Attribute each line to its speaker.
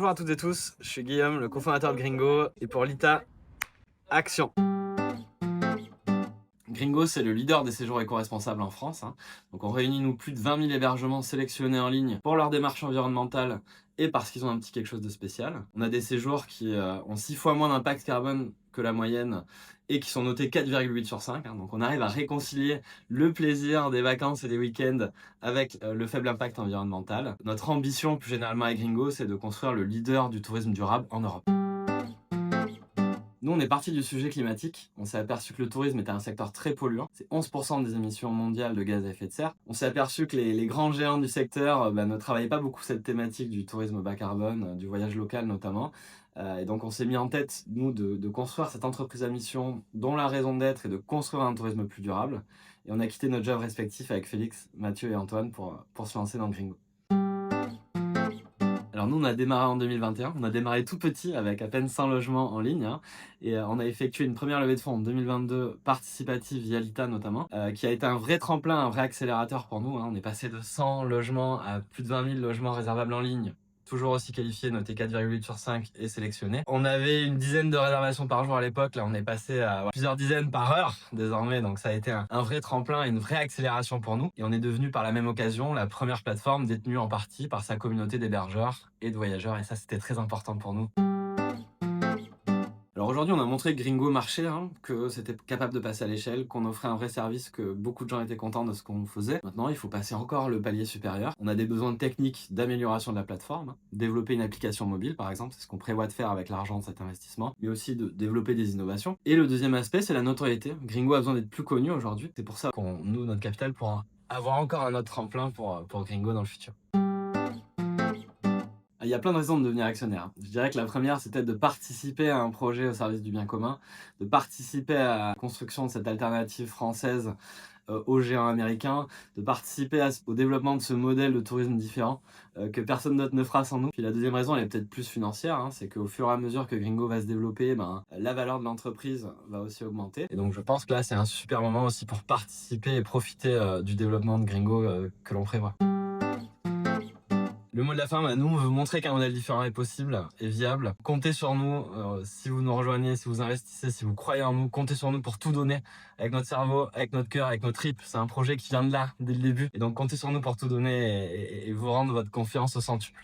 Speaker 1: Bonjour à toutes et tous, je suis Guillaume, le cofondateur de Gringo, et pour l'ITA, action! Gringo, c'est le leader des séjours éco-responsables en France. Donc on réunit nous plus de 20 000 hébergements sélectionnés en ligne pour leur démarche environnementale et parce qu'ils ont un petit quelque chose de spécial. On a des séjours qui ont 6 fois moins d'impact carbone que la moyenne et qui sont notés 4,8 sur 5. Donc on arrive à réconcilier le plaisir des vacances et des week-ends avec le faible impact environnemental. Notre ambition plus généralement à Gringo, c'est de construire le leader du tourisme durable en Europe. Nous, on est parti du sujet climatique. On s'est aperçu que le tourisme était un secteur très polluant. C'est 11% des émissions mondiales de gaz à effet de serre. On s'est aperçu que les grands géants du secteur ne travaillaient pas beaucoup cette thématique du tourisme bas carbone, du voyage local notamment. Et donc on s'est mis en tête, nous, de construire cette entreprise à mission dont la raison d'être est de construire un tourisme plus durable. Et on a quitté notre job respectif avec Félix, Mathieu et Antoine pour se lancer dans Gringo. Alors nous, on a démarré en 2021, on a démarré tout petit avec à peine 100 logements en ligne et on a effectué une première levée de fonds en 2022 participative via l'ITA notamment, qui a été un vrai tremplin, un vrai accélérateur pour nous. On est passé de 100 logements à plus de 20 000 logements réservables en ligne, toujours aussi qualifiés, notés 4,8 sur 5 et sélectionnés. On avait une dizaine de réservations par jour à l'époque, là on est passé à plusieurs dizaines par heure désormais, donc ça a été un vrai tremplin et une vraie accélération pour nous. Et on est devenu par la même occasion la première plateforme détenue en partie par sa communauté d'hébergeurs et de voyageurs, et ça c'était très important pour nous. Alors aujourd'hui, on a montré que Gringo marchait, que c'était capable de passer à l'échelle, qu'on offrait un vrai service, que beaucoup de gens étaient contents de ce qu'on faisait. Maintenant, il faut passer encore le palier supérieur. On a des besoins techniques d'amélioration de la plateforme, développer une application mobile par exemple, c'est ce qu'on prévoit de faire avec l'argent de cet investissement, mais aussi de développer des innovations. Et le deuxième aspect, c'est la notoriété. Gringo a besoin d'être plus connu aujourd'hui. C'est pour ça qu'on noue notre capital pour avoir encore un autre tremplin pour Gringo dans le futur. Il y a plein de raisons de devenir actionnaire. Je dirais que la première, c'était de participer à un projet au service du bien commun, de participer à la construction de cette alternative française aux géants américains, de participer au développement de ce modèle de tourisme différent que personne d'autre ne fera sans nous. Puis la deuxième raison, elle est peut-être plus financière, c'est qu'au fur et à mesure que Gringo va se développer, la valeur de l'entreprise va aussi augmenter. Et donc je pense que là, c'est un super moment aussi pour participer et profiter du développement de Gringo que l'on prévoit. Le mot de la fin, nous, on veut montrer qu'un modèle différent est possible et viable. Comptez sur nous, si vous nous rejoignez, si vous investissez, si vous croyez en nous, comptez sur nous pour tout donner, avec notre cerveau, avec notre cœur, avec nos tripes. C'est un projet qui vient de là, dès le début. Et donc comptez sur nous pour tout donner et vous rendre votre confiance au centuple.